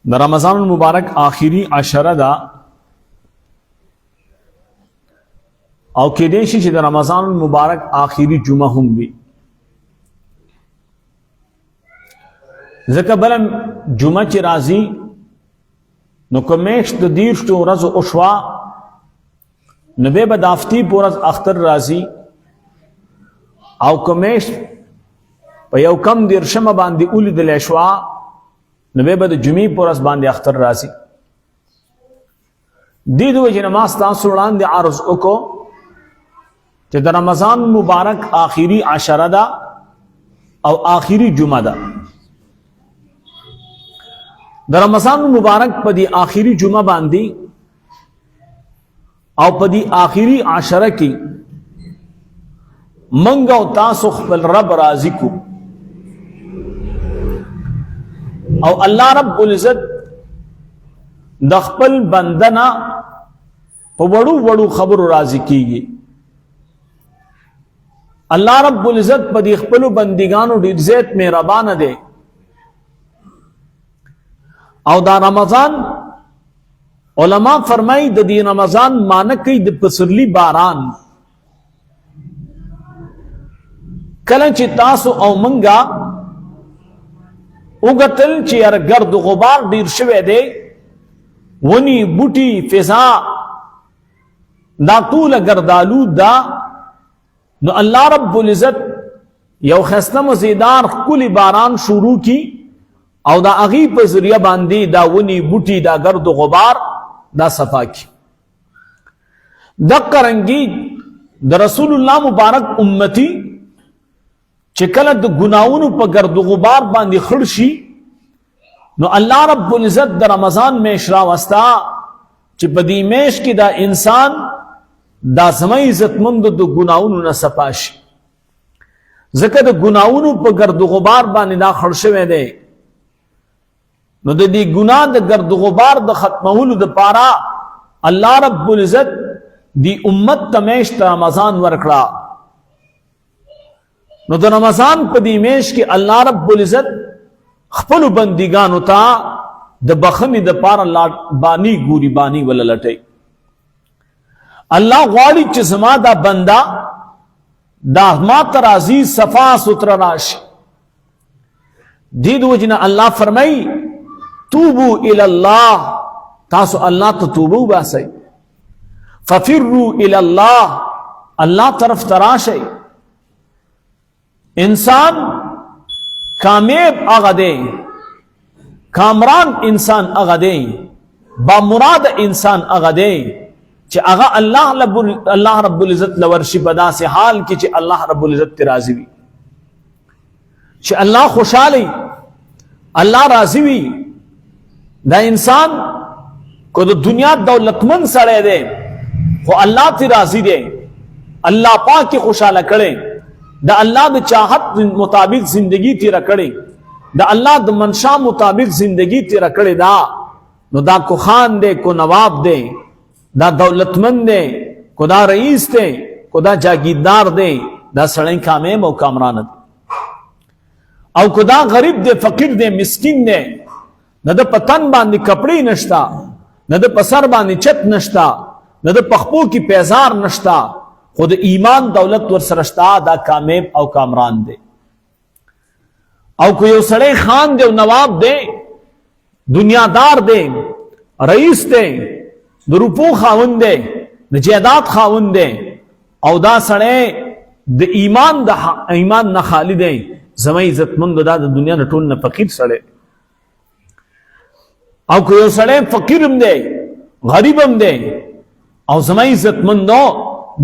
د رمضان المبارک آخری عشره ده او کېدای شي چې د رمضان المبارک آخری جمعه هم وي، ځکه بله جمعه چې راځي نو که میاشت د 30 ورځو وشوه نو بیا به د هفتې په ورځ اختر راځي، او که میاشت په یو کم 10 باندې ولیدلی شوه نو بیا به د جمعې په ورځ باندې اختر راځي. دې د وجې نه ما ستاسو وړاندې عرض وکړو چې د رمضان مبارک آخري عشره ده او آخري جمعه ده. د رمضان مبارک په دې آخري جمعه باندې او په دې آخري عشره کې منګ او تاسو خپل رب راضي کو، او الله رب العزت د خپل بندنا په وړو وړو خبرو راضي کیږي. الله رب العزت په دې خپل بندګانو ډېر زیات مهربان دی، او دا رمضان علما فرمایي د دې رمضان معنی کوي د پسرلی باران. کله چې تاسو او منګه وګتل چې یار ګرد غبار ډیر شوی دی، ونی بوټي فضا دا ټول ګردالو دا، نو الله رب العزت یو خسته مزیدار کلی باران شروع کی او دا اغي په ذریعہ باندې دا ونی بوټي دا ګرد غبار دا صفا کی. دقرنګي د رسول الله مبارک امتی چې کله د ګناونو په ګرد غبار باندې خړ شي نو الله رب العزت د رمضان میاشت راوستا چې په دې میاشت کې دا انسان دا سمای عزتمند د ګناونو نه صفا شي، ځکه د ګناونو په ګرد غبار باندې دا خړ شوی دی. نو د دې ګناه د ګرد غبار د ختمولو د پاره الله رب العزت دی امت ته میاشت رمضان ورکړه. نو د رمضان په دې میاشت کې الله رب العزت خپل بندګانو ته د بخښنې د پاره بانی ګوري بانی ولا لټي. الله غواړي چې زما دا بندا دا ما ته راضي صفا ستر راشي. دې د وجې نه الله فرمایي توبو الی الله، تاسو الله ته توبه وباسئ. ففروا الی الله، الله طرف تراشئ. انسان کامیاب هغه دی، کامران انسان هغه دی، با مراد انسان هغه دی چې هغه الله رب العزت لورشي په داسې حال کې چې الله رب العزت ته راضي وي، چې الله خوشاله الله راضي وي. دا انسان کو د دنیا دولتمند سړی دی خو الله ته راضي دی، الله پاک خوشاله کړي، دا الله د چاہت مطابق زندگی تیرا کړي، دا الله د منشا مطابق زندگی تیرا کړي. دا نو دا کو خان دے کو نواب دے، دا دولتمند دے کو دا رئیس دے کو دا جاگیردار دے، دا سړی کامیاب او کامران دے، او کو دا غریب دے فقیر دے مسکین دے، نه د پتن باندې کپڑے نشتا، نه د پسر باندې چت نشتا، نه د پخپو کی پیزار نشتا، خود ایمان دولت ورسرشتا، دا کامیاب او کامران دے. او کو یو سړی خان دے او نواب دے، دنیادار دے، رئیس دے، د روپو خاوند دے، د جیداد خاوند دے، او دا سړی د ایمان نه خالی دے، زما عزتمند دا د دنیا نه ټول نه فقیر سړی. او کو یو سړی فقیر هم دے غریب هم دے او زما عزتمندو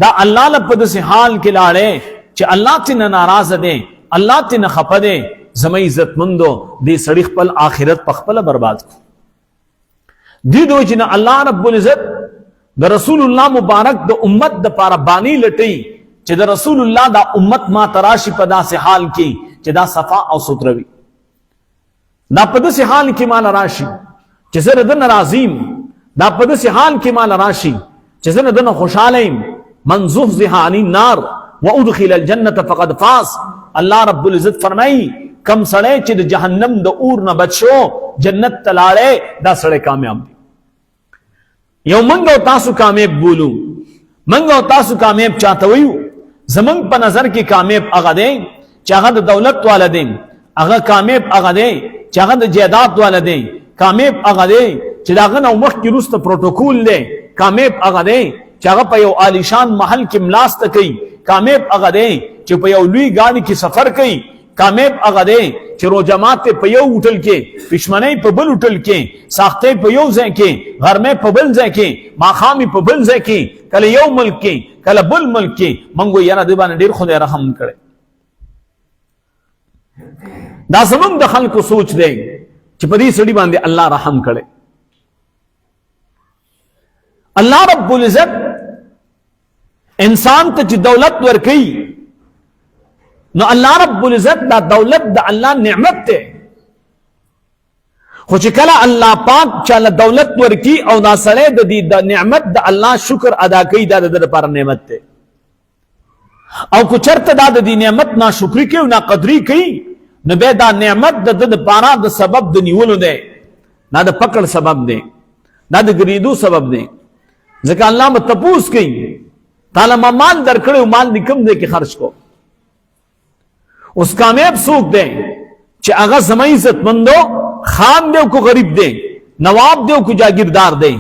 دا الله له په داسې حال کې لاړې چې الله ته نه ناراض دی، الله ته نه خفه دی، زما عزتمندو دې سړی خپل آخرت په خپله برباد کړو. دې د وجې نه الله رب العزت د رسول الله مبارک د امت د پاره بانی لټي چې د رسول الله دا امت ما تراشي په داسې حال کې چې دا صفا او سوتره وي، دا په داسې حال کې مال راشي چې زه د ناراضیم، دا په داسې حال کې مال راشي چې زه د خوشاله یم. من زحزح عن النار وادخل الجنه فقد فاز. الله رب العزت فرمایي کم سړی چې د جهنم د اور نه بچ شو جنت ته لاړی دا سړی کامیاب دی. یو منګ او تاسو کامیاب بولو، منګ او تاسو کامیاب چاته ویو؟ زمنګ په نظر کې کامیاب هغه دی چې هغه د دولت والا دی، هغه کامیاب هغه دی چې هغه د جیدات والا دی، کامیاب هغه دی چې داغه نو مخکې وروسته پروتوکول دی، کامیاب هغه دی چې هغه په یو عالیشان محل کې ملاسته کوي، کامیاب هغه دی چې په یو لوی ګاډي کې سفر کوي، کامیاب هغه دی چې روجمات په یو هوټل کې، پښمنۍ په بل هوټل کې، ساختې په یو ځای کې، غرمې په بل ځای کې، ماښامي په بل ځای کې، کله یو ملک کې کله بل ملک کې. منګو یاره دې باندې ډېر خدای رحم کړي. دا زمونږ د خلکو سوچ دی چې په دې سړي باندې الله رحم کړي. الله رب العزت انسان ته چې دولت ورکوي نو الله رب العزت دا دولت د الله نعمت ته، خو چې کله الله پاک چاله دولت ورکی او دا سړی د دې د نعمت د الله شکر ادا کوي دا د لپاره نعمت ته، او کو چرته دا د دې نعمت ناشکری کوي او ناقدری کوي نو به دا نعمت د لپاره د سبب د نیولو دی، نه د پکړ سبب دی، نه د ګریدو سبب دی. ځکه الله مت تپوس کوي تعالی ما مال درکړو، مال دې کوم دی کې خرج کو. اوس کامیاب څوک دی چې هغه زما عزت مندو، خان دی کو غریب دی، نواب دی کو جاگیردار دی،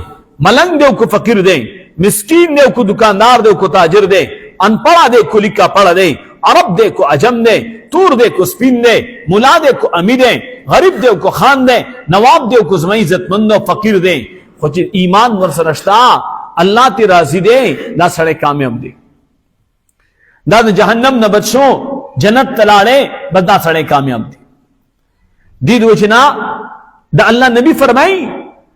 ملنګ دی کو فقیر دی، مسکین دی کو دکاندار دی کو تاجر دی، ان پڑھا دی کو لکھا پڑھا دی، عرب دی کو عجم دی، تور دی کو سپین دی، مولا دی کو امیر دی، غریب دی کو خان دی، نواب دی کو زما عزت مندو، فقیر دی. خو چې ایمان ورسره شته الله تی راضی دی دا سړی کامیاب دی. دا د جهنم نه بچ شو جنت تلاړې بس دا سړی کامیاب دی. دې د وجنا د الله نبی فرمای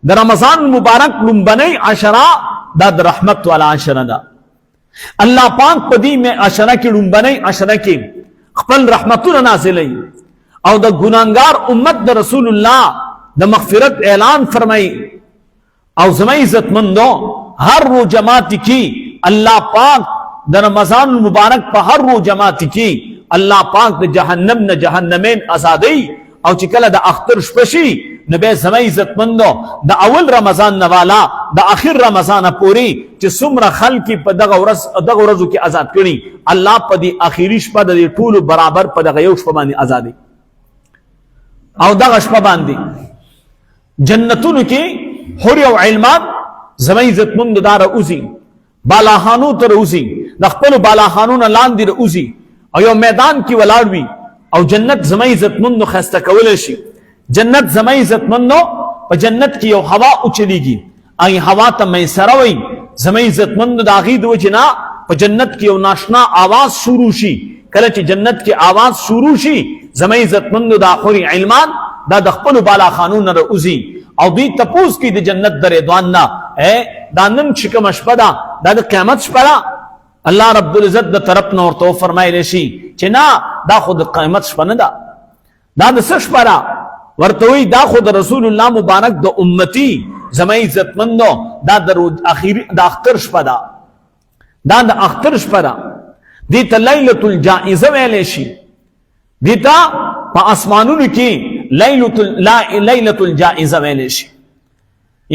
د رمضان مبارک لومبنۍ عشره دا د رحمت والا عشره ده. الله پاک په دې میں عشره کې لومبنۍ عشره کې خپل رحمتونه نازلوي او د ګناګار امت د رسول الله د مغفرت اعلان فرمای. او زما عزت مندو ہر رو جماعت کی اللہ پاک د رمضان المبارک په هر رو جماعت کی الله پاک د جهنم نه جهنمین آزادی او چې کله د اختر شپشي نبی زما عزت مندو د اول رمضان نه والا د اخر رمضان پوری چې څومره خلک په دغه ورځو کې آزاد کړي الله په دې اخیری شپه د ټولو برابر په دغه یو شپه باندې آزادی او دغه شپه باندې جنتونو کې حور او علمان زما عزت مند دار اوزی بالاخانو تر اوزی د خپل بالاخانو نه لاندې اوزی او یو میدان کې ولاړ وي او جنت زما عزت مند خسته کول شي. جنت زما عزت مند په جنت کې یو هوا اوچلیږي ای هوا ته مې سره وي زما عزت مند د اغید وجنا په جنت کې یو ناشنا आवाज شروع شي. کله چې جنت کې आवाज شروع شي زما عزت مند د اخري علمان دا د خپل بالاخانو نه اوزی او دوی تپوس کی د جنت در رضوان نا دا نن چې کوم شپه ده دا د قیامت شپه ده الله رب العزت د طرف نه ورته فرمایلی شي چې نه دا خو د قیامت شپه نه ده دا د څه شپه ده ورته وایي دا خو د رسول الله مبارک د امتی زما عزتمندو دا د اختر شپه ده دا د اختر شپه ده دې ته لیلة الجائزه ویلی شي دې ته په اسمانونو کې لیلة الجائزه ویلی شي.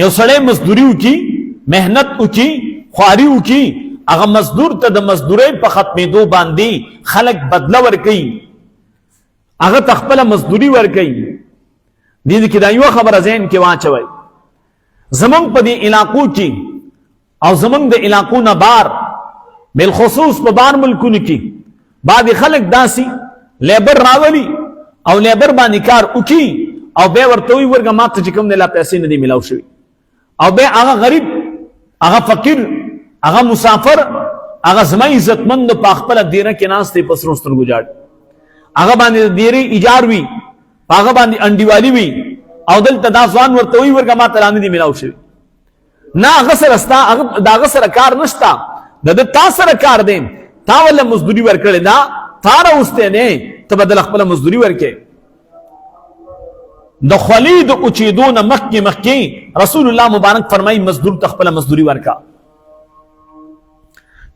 یو سړی مزدوری وکي مهنت وکي خواري وکي هغه مزدور ته د مزدورۍ په ختمېدو باندې خلک بدله ورکوي هغه ته خپله مزدوري ورکوي. دې کې دا یوه خبره ذهن کې واچوئ زمونږ په دې علاقو کې او زمونږ د علاقو نه بار بالخصوص په بار ملکونو کې بعضې خلک داسې لیبر راولي او لیبر باندې کار وکي او بیا ورته وایي ورګه ما ته چې کوم دی لا پیسې نه دي میلاو شوي او بیا هغه غریب هغه فقیر هغه مسافر هغه زما عزتمند په خپله دیره کې ناست دی په سرو سترګو جاړي هغه باندې د دیرې ایجار وي هغه باندې انډیوالي وي او دلته دا ځوان ورته وایي ورګه ما ته لا نه دي میلاو شوي نه هغه سره ستا د هغه سره کار نشته د تا سره کار دی تا وله مزدوري ورکړې ده تا راوستی دی ته به دله خپله مزدوري ورکې. د خولې د اوچېدو نه مخکې رسول الله مبارک فرمایي مزدور ته خپله مزدوري ورکه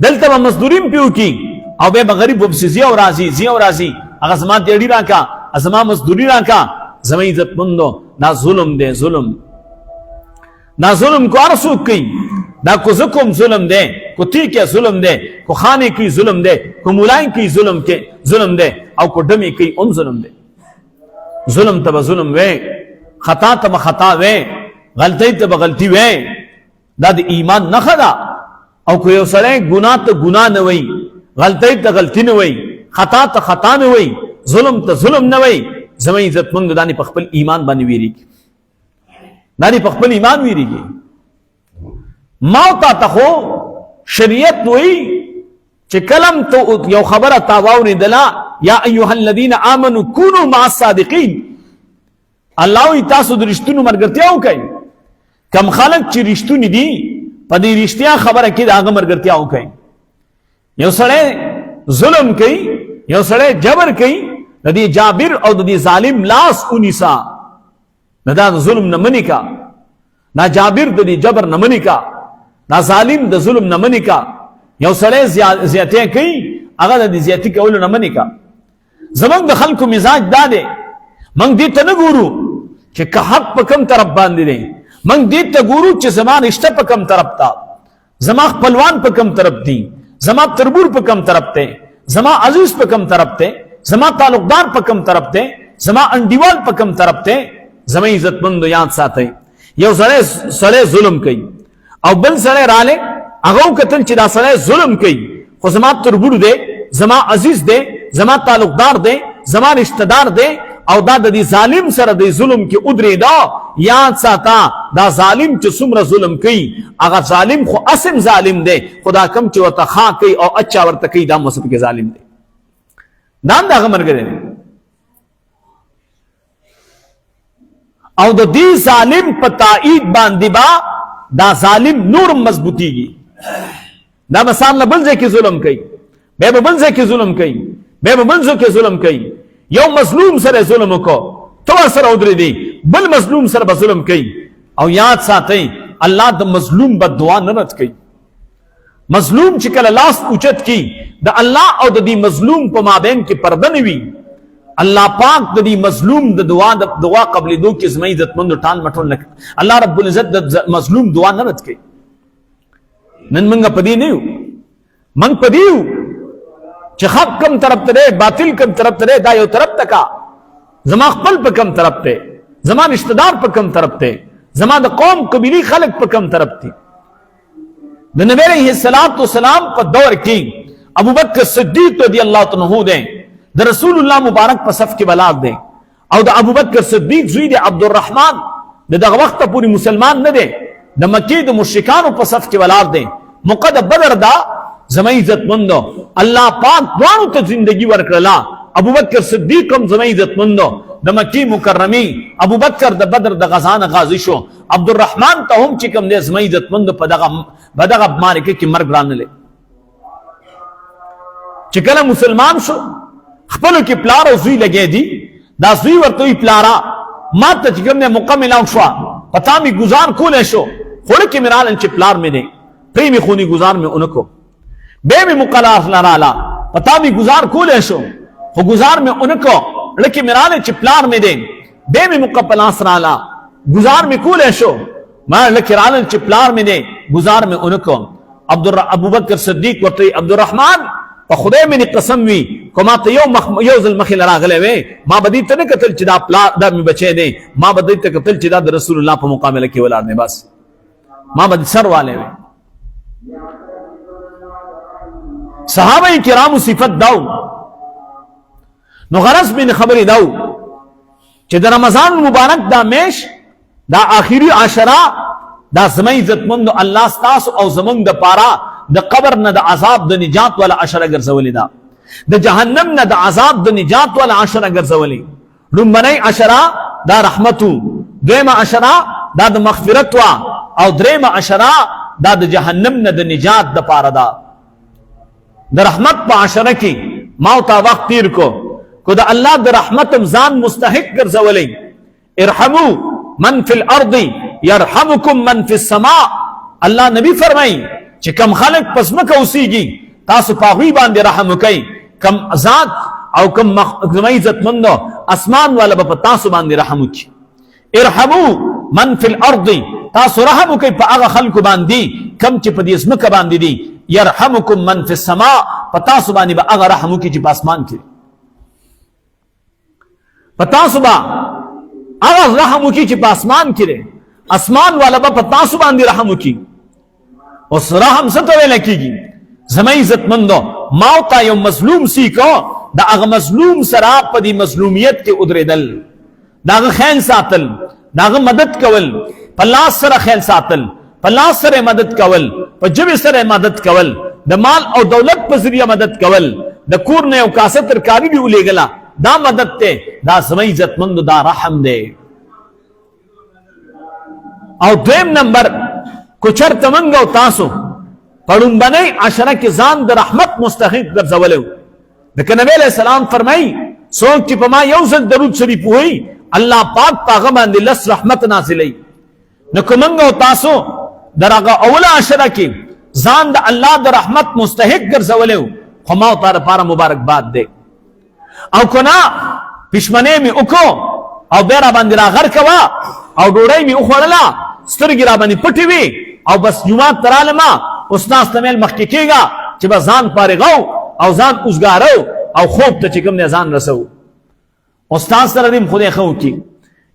دلته به مزدوري هم پې وکړي او بیا به غریب وپسې ځي او راځي هغه زما دیړي راکړه ازما مزدوری راکا زما عزت مندو دا ظلم دے ظلم دا ظلم کو ارسو کی دا کو زکم ظلم دے کو تی کے ظلم دے کو خانے کی ظلم دے کو مولائیں کی ظلم دے او کو ڈمی کی ام ظلم دے ظلم تب ظلم وے خطا تب خطا وے غلطی تب غلطی وے دا دی ایمان نخدا او کو یو سڑے گناہ تا گناہ نوئی غلطی تا غلطی نوئی خطا تا خطا نوئی ظلم تا ظلم نوئی زمین عزت مند دانی پخپل ایمان بانی ویری کی دانی پخپل ایمان ویری کی موتا تخو شریعت نوئی چه کلم تو یو خبر تاواوری دلا یا ایوها الذین آمنوا کونوا مع الصادقین اللہ وی تاسو در رشتونو مرگرتیاو کئی کم خلق چی رشتونی دی پا دی رشتیا خبر کی دا آگا مرگرتیاو کئی یو سڑے ظلم کئی یو سڑے جبر کئی ندی جابر او ندی ظالم لاس انیسا ندا ظلم نمنی کا نا جابر ندی جبر نمنی کا نا ظالم دا ظلم نمنی کا یو سڑے زیادتیں کئی اگر ندی زیادتی کولو نمنی کا زمان دا خلقو مزاج دا دے منگ دیتا نگورو کہ حق پا کم طرف باندی دے منگ دیتا گورو چھ زمان اشتہ پا کم طرف تا زمان پلوان پا کم طرف دی زمان تربور پا کم طرف تے زمان عزیز پا کم طرف تے زمان تعلقدار پا کم طرف تے زمان انڈیوال پا کم طرف تے زمان عزت مندو یاد ساتے یو سڑے ظلم کئی او بل سڑے رالے اگو کتن چی دا سڑے ظلم کئی خو زمان تربور دے زمان عزیز دے زمان تعلقدار دے زمان رشتدار دے او دا دی ظالم سر دی ظلم کی ادری دا یاد ساتا دا ظالم چی سمر ظلم کئی اگر ظالم خو اسم ظالم دے خدا کم چی وطا خواہ کئی او اچھا ورطا کئی دا مصف کے ظالم دے دان دا غمر گرے او دا دی ظالم پتائید باندی با دا ظالم نور مضبوطی گی دا مثال لبنزے کی ظلم کئی بے بنزے کی ظلم کئی بے بنزو کی ظلم کئی یو مظلوم سر ظلم کو تو سر ادری دی بل مظلوم سر بظلم کئی او یاد ساتیں اللہ دا مظلوم با دعا نرد کئی مظلوم چکل لاس اوچت کی دا اللہ او دا دی مظلوم پا مابین کی پردنوی اللہ پاک دا دی مظلوم دا دعا قبل دو کی زمین عزت مند ٹان مٹھون لکھ اللہ رب العزت دا مظلوم دعا نرد کئی نن منگا پدی نیو منگ پدیو چه حق کم طرف تے باطل کم طرف تے دا یو طرف تکا زما خپل پا کم طرف تے زما رشتدار پا کم طرف تے زما دا قوم قبیلی خلق پا کم طرف تے دا نبی علیہ السلام پا دور کی ابو بکر صدیق رضی اللہ عنہ دیں دا رسول اللہ مبارک پا صف کی بلاغ دیں او دا ابو بکر صدیق زوی دے عبدالرحمن دا وقت پوری مسلمان نہ دے دا مکی دا مشرکان پا صف کی بلاغ دیں مقد بدر دا زمین عزت مندو اللہ پاک دوانو تا زندگی ورکرلا ابو بکر صدیق ہم زمین عزت مندو دا مکی مکرمی ابو بکر دا بدر دا غزان غازی شو عبدالرحمن تا ہم چکم دے زمین عزت مندو بدغا مارکے کی مرگ ران لے چکل مسلمان شو خپلو کی پلارو زوی لگے دی دا زوی ورطوی پلارا ما تا چکم دے مقاملاو شوا پتا می گزار کولے شو خوڑکی مرال انچے پلار میں دے پریمی خونی گزار میں انکو بے میں مقلاف نرالا پتا بھی گزار کولے شو خو گزار میں انکو لکی مرالے چپلار میں دیں بے میں مقبلاس رالا گزار میں کولے شو میں لکی رالے چپلار میں دیں گزار میں انکو ابو بکر صدیق ورطی عبدالرحمن پا خدای میں نے قسم وی کو ما تا یو ظلمخی لرا غلے وے ما بدی تا نکتل چی دا میں بچے دیں ما بدی تا کتل چی دا رسول اللہ پا مقام لکی ولار نے بس ما بدی سر والے وے صحابہ کرام صفت داو نو غرض بین خبری داو چی دا رمضان مبارک دا میش دا آخری عشرہ دا زمین عزت مندو اللہ ستاس او زمان دا پارا دا قبر نا دا عذاب دا نجات والا عشرہ گرزولی دا جہنم نا دا عذاب دا نجات والا عشرہ گرزولی رنبنی عشرہ دا رحمتو دویم عشرہ دا مغفرتوا او دریم عشرہ دا جہنم نا دا نجات دا پارا دا رحمت پا عشرہ کی موتا وقت تیر کو دا اللہ دا رحمت امزان مستحق گرزولی ارحمو من فی الارض یرحمکم من فی السماء اللہ نبی فرمائی چی کم خلق پسمکا اسی گی تاسو پاہوی باندے رحم کئی کم ذات او کم زما عزت مندو اسمان والا په تاسو باندې رحم وکي. ارحموا من فی الارض، تاسو رحم وکي په هغه خلکو باندې کم چې په دې ځمکه باندې دي. يرحمكم من فی السماء، په تاسو باندې به هغه رحم وکي چې په اسمان کې. په تاسو به هغه رحم وکي چې په اسمان کې دی. اسمان والا به په تاسو باندې رحم وکي. اوس رحم څه ته ویل کېږي؟ زما عزت مندو ما ته یو مظلوم سیکو، دا هغه مظلوم سره په دې مظلومیت کې ودرېدل، دا هغه خیال ساتل، دا هغه مدد کول، په لاس سره خیال ساتل، په لاس سره مدد کول، په جبه سره مدد کول، د مال او دولت په ذریعہ مدد کول، د کور نه یو کاسه ترکاری دی ولېګلا، دا مدد ته، دا زما عزت مندو دا رحم دی. او دویم نمبر کو چرته منګ او تاسو پړون بنئ عشره کې ځان د رحمت مستحق ګرځولو. د نبی علیہ السلام فرمای څوک چې په ما یو ځل درود شریف وایي الله پاک پاغه باندې لس رحمت نازلې. نو کومنګ او تاسو درغه اوله عشره کې ځان د الله د رحمت مستحق ګرځولو، خو ما ته لپاره مبارکباد دی. او کنا پښمنه می وکړو او بیره باندې راغر کوا او ډوړی می وخوړله، سترګې را باندې پټې وي او بس جمعه ترالما استاد تمل مخکې کېږه چې به ځان فارغو او ځان اوسګارو او خوب ته چې کوم نه ځان رسو. استاد سره دې خدای خو کی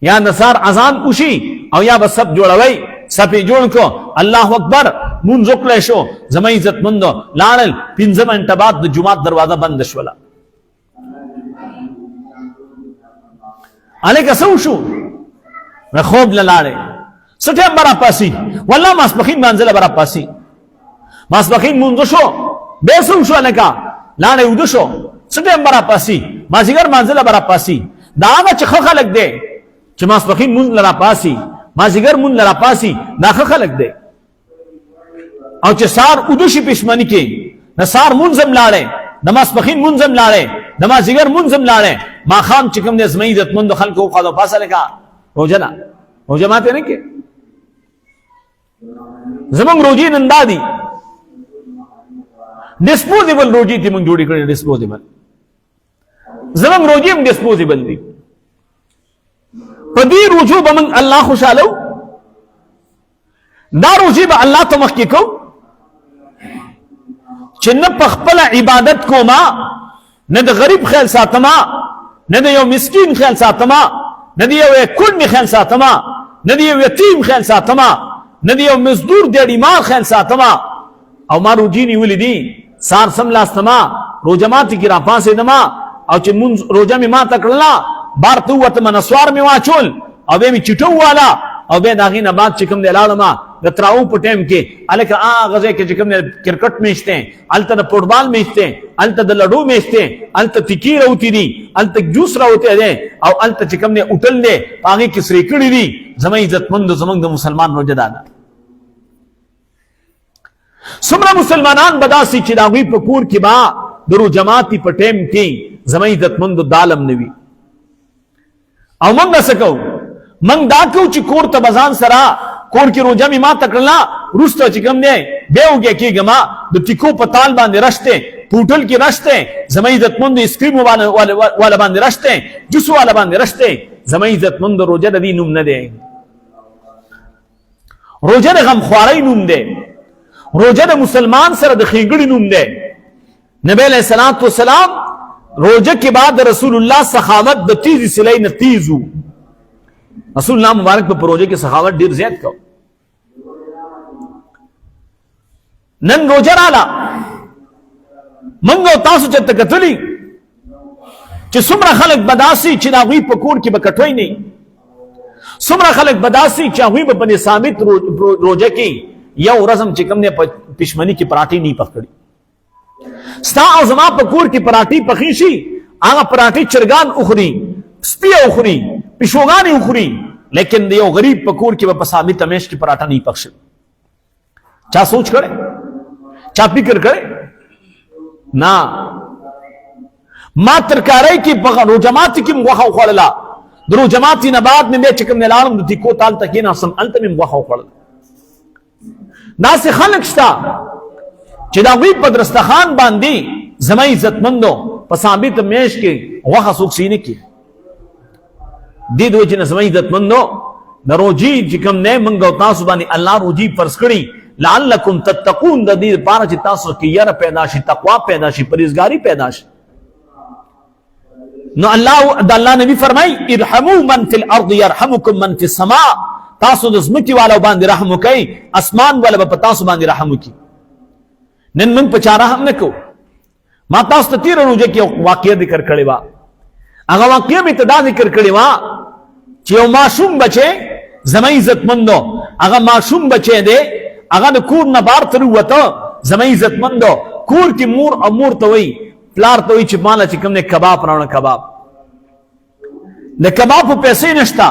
یا نصار اذان وشي او یا به سب جوړوي، سپې جوړ کو الله اکبر مونږ وکړې شو، زما عزت مندو لاړل 15 منټه بعد د جمعه دروازه بند شوله. الیک سو شو خوب لاړې سټه برا پاسي، والله ماسپخین منزله برا پاسي، ماسپخین مونږ شو به سو شو لکه لاړې ود شو سټه برا پاسي، مازیګر منزله برا پاسي. دا هغه چې خلک دی چې ماسپخین مونږ لرا پاسي، مازیګر مونږ لرا پاسي، دا خلک دی. او چې سار ودشي پښمنی کې نصار منظم لاړې، د ماسپخین منظم لاړې، د مازیګر منظم لاړې، ما خام چې کوم د زمې عزت مند خلکو خو پاسه لکه روزنه او جماعت نه کې زمونږ روزي نن دادي ډیسپوزیبل روزي ته مونږ جوړې کړې، ډیسپوزیبل زمونږ روزي هم ډیسپوزیبل دي. په دې روزو به مونږ الله خوشاله، دا روزي به الله ته مخکې کو چې نه په خپل عبادت کوما، نه د غریب خیال ساتما، نه د یو مسکین خیال ساتما، نه د یو کونډ خیال ساتما، نه د یو یتیم خیال ساتما، نه د یو مزدور دیړی مال خیال ساتما. او ما روزي نیولې دي سار سم لاستما روزمات کی را پاسې دما او چې مون روزه می ما تکړلا بار تو وته منسوار می واچول او به می چټو والا او به داغې نه بعد چې کوم دی لاړما د تراو په ټیم کې الکه غزه کې چې کوم کرکټ میشته، الته د فوټبال میشته، الته د لډو میشته، الته تکی راوتی دي، الته جوس راوتی دي او الته چې کوم نه اوټل دي هغه کې سری کړی دي. زما عزت مند زمنګ د مسلمان روزه دادا سمره مسلمانان بداسي چې دا وی په کور کې با درو جماعتي په ټیم کې زما عزت مند دالم نوي. او موږ سکو موږ دا کو چې کور ته بزان سره کور کې روزه می ما تکړلا روسته چې کوم نه به وګه کېګه ما د ټیکو په تال باندې رشته پورټل کې رشته زما عزت مند اسکریم والا باندې رشته جوس والا باندې رشته. زما عزت مند روزه د دې نوم نه دی، روزه د غم خواري نوم دی، روزه د مسلمان سره د خېګړې نوم دی. نبی علیہ الصلوۃ والسلام روزه کې بعد رسول الله سخاوت د تیز سلای نه تیزو، رسول الله مبارک په روزه کې سخاوت ډیر زیات کو. نن روزه رااله منګو تاسو چې تکتلی چې څومره خلک بداسي چې دا غوی په کور کې بکټوي نه، څومره خلک بداسي چې غوی په ثابت روزه کې یو رسم چې کوم نه پښمنی کې پراټي نه پکړي. ستا او زما په کور کې پراټي پخې شي، هغه پراټي چرګان اخري، سپي اخري، پښوغان اخري، لیکن یو غریب په کور کې په ثابت همیش کې پراټا نه پخښي. چا سوچ کړي، چا فکر کړي؟ نه ما ترکارای کې په روزمات کې مغه خوړلا، درو جماعت نه بعد مې چې کوم نه لالم د کو تال تکې نه سم انت مې مغه خوړل. ناس خلق شتا چې دا وی په درستخان باندې زما عزتمندو په ثابت میش کې وخه څوک سینې کې دې دوی چې زما عزتمندو د روجي چې کوم نه منګو تاسو باندې الله روجي فرض کړی لعلکم تتقون، د دې لپاره چې تاسو کې یره پیدا شي، تقوا پیدا شي، پرهیزګاری پیدا شي. نو الله نبی فرمای ارحموا من فی الارض یرحمکم من فی السماء، تاسو د زمکي والو باندې رحم وکئ، اسمان والا په تاسو باندې رحم وکړي. نن موږ په چا رحم نه کوو. ما تاسو ته تیر روزه کې واقعه ذکر کړې وه، هغه واقعه مې ته دا ذکر کړې وه چې یو معصوم بچی زما عزتمندو، هغه معصوم بچی دی، هغه د کور نه بهر تر ووته، زما عزتمندو کور کې مور او مور ته وایي پلار ته وایي چې ماله چې کوم دی کباب راوړه، کباب د کباب پیسې نشته.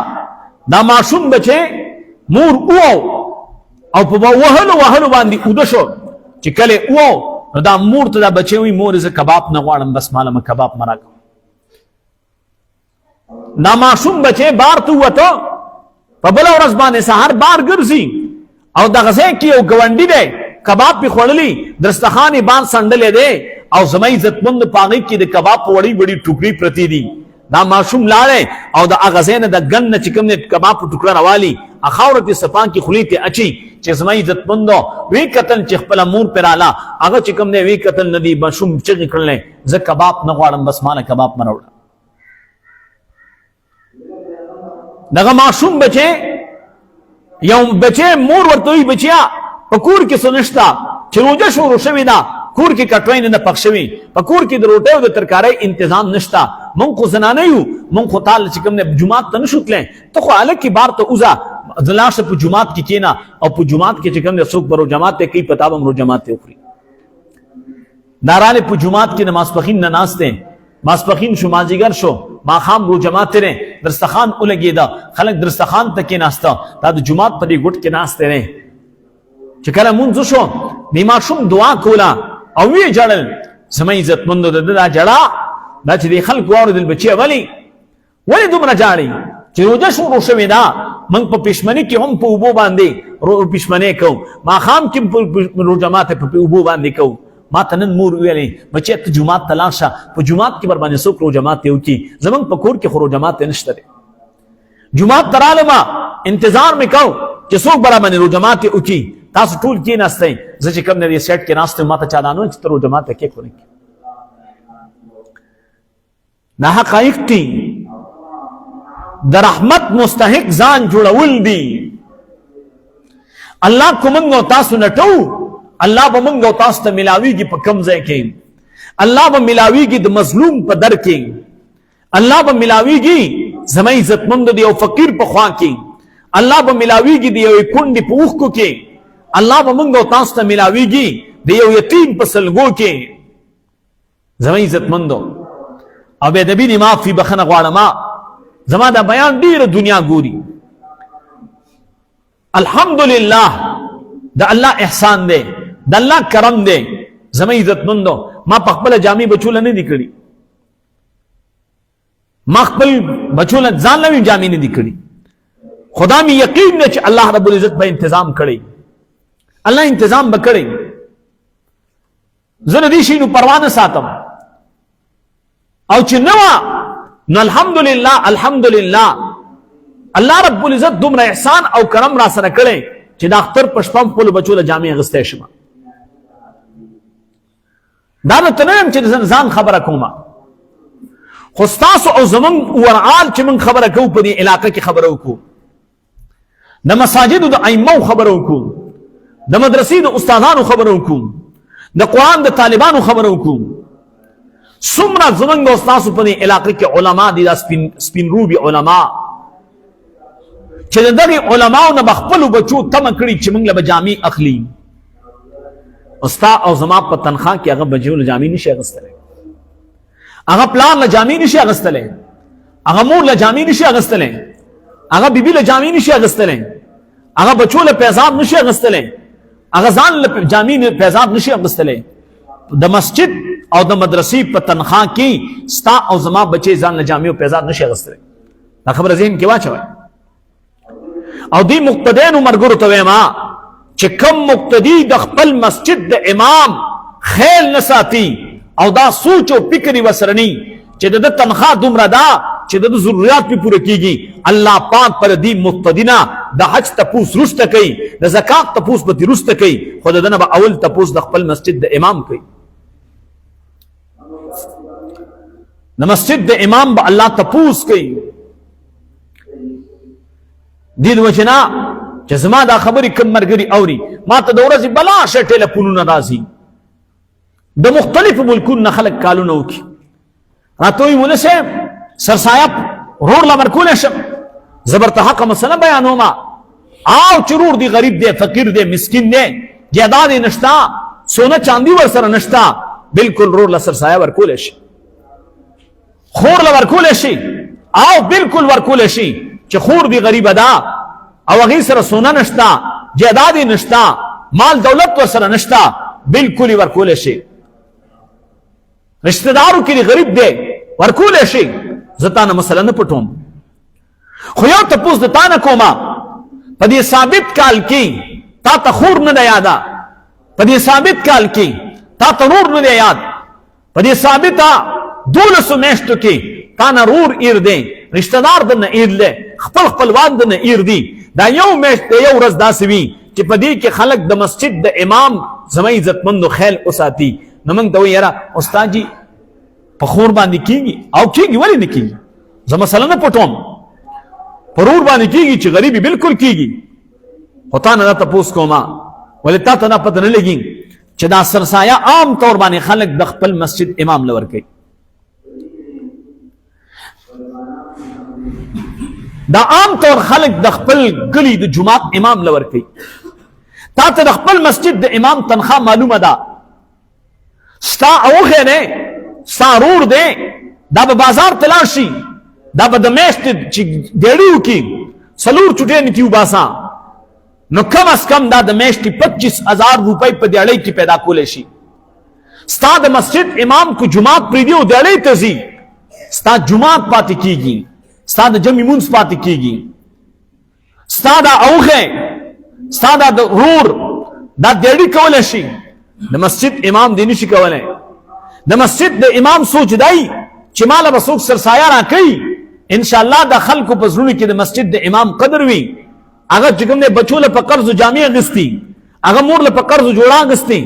دا معصوم بچی مور او په وهلو باندې اوده شو چې کله نو دا مور ته دا بچی وایي مور زه کباب نه غواړم، بس ماله کباب مه راکړه. دا معصوم بچی بار ته ووته، په بله ورځ باندې سهار بار ګرځي او دغه ځای کې یو ګاونډي دی کباب پې خوړلي، دسترخوان یې بار سنډلی دی او زما عزتمند په هغې کې د کباب په وړې وړې ټوکرې پرتې دي. دا معصوم لاړی او د هغه ځای نه د ګن نه چې کوم دی کباب په ټوکړه راوالي، خاوره تې صفان کې خولې ته اچي چې زما عزتمندو وی کتل چې خپله مور پې راله، هغه چې کوم دی وی کتل نه دي ماشوم چغې کړلی زه کباب نه غواړم، بس ماله کباب مه راوړه. دغه معصوم بچی یو بچی مور ورته وایي بچیا په کور کې څه نشته چې روژه شروع شوې ده، کور کې کټوۍ نه پخ شوي، په کور کې د روټۍ او د ترکارۍ انتظام نشته، مونږ خو زنانه یو، مونږ خو تاله چې کوم دی جومات ته نشو تللی، ته خو هلک کې بار ته وځه لاړ شه په جومات کې کښېنه او په جومات کې چې کوم دی څوک به روژه ته کوي په تا به هم روژه ماتې وخوري. دا راغلی په جومات کې د ماسپښین نه ناست دی، ماسپښین شو مازدیګر شو ماښام روژه ماتې دی، درستخوان ولګېده، خلک درستخوان ته کېناسته، دا د جومات په دې ګوټ کې ناستی دی. چې کله مونځ شو دې ماشوم دعا کوله او ویې ژړل، زما عزتمندو د ده دا ژړا دا چې دې خلکو واورېدل بچیه ولې دومره ژاړئ چې روژه شروع شوې ده، موږ په پښمني کې هم په اوبو باندې پښمنۍ کوو، ماښام کې روژه ماته په اوبو باندې کوو. ما ته نن مور ویلې بچی ته جومات ته لاړ شه، په جومات کې برباندې څوک روژه ماتې وکړي، زموږ په کور کې خو روژه ماتې نشته دی. جومات ته رالمه انتظار مې کو چې څوک به راباندې روژه ماتې وکړي، تاسو ټول کېناستئ، زه چې کوم دی سیټ کې ناست یم، ما ته چا دا نه ویل چې ته روژه ماته کیک ونه کړي. دا حقایق دي، د رحمت مستحق ځان جوړول دي. الله کو موږ او تاسو نټو، الله به موږ او تاسو ته ملاویږي په کم ځای کې، الله به ملاویږي د مظلوم په در کې، الله به ملاویږي زما عزتمند دی او فقیر په خوا کې، الله به ملاویږي د یوې کونډې په اوښکو کې، الله به موږ او تاسو ته ملاویږي د یو یتیم په سلګو کې. زما عزتمندو او بې ادبي دې معافي بخښنه غواړم، زما دا بیان ډېره دنیا ګوري. الحمدلله د الله احسان دی، د الله کرم دی. زما عزتمندو ما په خپله جامې بچوله نه دي کړي، ما خپل بچوله ځان له جامې نه دي کړي، خدا مې یقین دی چې الله رب العزت به انتظام کړی، الله انتظام به کړی. زه د دې شي نو پروا نه ساتم، او چې نه وه نو الحمدلله الله رب العزت دومره احسان او کرم را سره کړی چې د اختر په شپه خپلو بچو له جامې اخیستی شم. دا نو ته نه یم چې ځان خبره کومه، خو ستاسو او زمونږ ورعال چې موږ خبره کوو په دې علاقه کې خبره وکړو، د مساجدو د ائمو خبره وکړو، د مدرسې د استادانو خبره وکړو، د قرآن د طالبانو خبره وکړو. څومره زمونږ او ستاسو په دې علاقه کې علما دي، دا سپین روبي علما چې د دغې علماو نه به خپلو بچو تمه کړي چې موږ له به جامې اخلي. ستا او زما په تنخوا کې هغه بچو له جامې نشي اخیستلی، هغه پلار له جامې نشي اخیستلی، هغه مور له جامې نشي اخیستلی، هغه بیبي له جامې نشي اخیستلی، هغه بچو له پیزاب نشي اخیستلی، هغه ځان له جامې پیزاب نشي اخیستلی. د مسجد او د مدرسې په تنخوا کې ستا او زما بچې ځان له جامې او پیزاب نشي اخیستلی. دا خبره ذهن کې واچوئ. او دی مقتدیانو مرګرو ته وایم چې کم مقتدی د خپل مسجد د امام خیال نه ساتي او دا سوچ او فکر وسره ني چې د تنخواه دومره ده چې د ضرورت په پوره کیږي. الله پاک پر دې مقتدینا د حج تپوس رسته کوي، د زکات تپوس به رسته کوي، خو دنه به اول تپوس د خپل مسجد د امام کوي. د مسجد د امام به الله تپوس کوي. دې د وجنا چې زما دا خبرې کوم مرګري اوري، ما ته د ورځې بلا شه ټلیفونونه راځي د مختلفو ملکونو نه خلک کالونه وکړي، راته وایي مولوي صاحب سرسایه رور له ورکولی شم، زه برته حقه مسله بیانوم، او چې رور دی غریب دی فقیر دی مسکین دی جیداد یې نشته سونه چاندي ورسره نشته، بلکل رور له سرسایه ورکولی شي، خور له ورکولی شي، او بلکل ورکولی شي چې خور دی غریبه ده او هغې سره سونه نشته جیداد یې نشته مال دولت ورسره نشته، بلکل یې ورکولی شي. رشتہ دارو کې غریب دی ورکولی شي. زه تا نه مسله نه پټوم، خو یو تپوس د تا نه کومه، په دې ثابت کال کې تا ته خور نه ده یاده، په دې ثابت کال کې تا ته رور نه دی یاد، په دې ثابته 12 میاشتو کې تا نه رور ایر دی، رشتہ دار درنه ایر دی، خپل خپلوان درنه ایر دی. دا یو میاشت یو ورځ داسې وي چې په دې کې خلک د مسجد د امام زما عزتمندو خیال وساتي. نو موږ ته وایي یاره استاد جي په خور باندې کېږي او کېږي، ولې نه کېږي؟ زه مسله نه پټوم، په رور باندې کېږي چې غریبي بلکل کېږي. خو تا نه دا تپوس کومه ولې تا ته دا پته نه لګي چې دا سرسایه عام طور باندې خلک د خپل مسجد امام له ورکوي. دا عام طور خلک د خپل کلي د جماعت امام له ورکوي. تا ته د خپل مسجد د امام تنخواه معلومه ده، ستا اوښی دی ستا رور دی، دا به بازار ته لاړ شي، دا به د میاشتې چې ډېړي وکړي 4 چوټۍ نتي وباسه، نو کم از کم دا د میاشتې 25,000 روپۍ په دیاړۍ کې پیدا کولی شي. ستا د مسجد امام کو جماعت پرېږدي او دیاړۍ ته ځي، ستا جماعت پاتې کېږي، ستا د جمع مونځ پاتې کېږي، ستا دا اوښی ستا دا د رور دا دیاړي کولی شي، د مسجد امام دی نشي کولی. د مسجد د امام سوچ دی چې ماله به څوک سرسایه راکوي، انشاءالله د خلکو په زړونو کې د مسجد د امام قدر وي. هغه چې کوم دی بچو له په قرضو جامې اخیستي، هغه مور له په قرضو جوړه اخیستي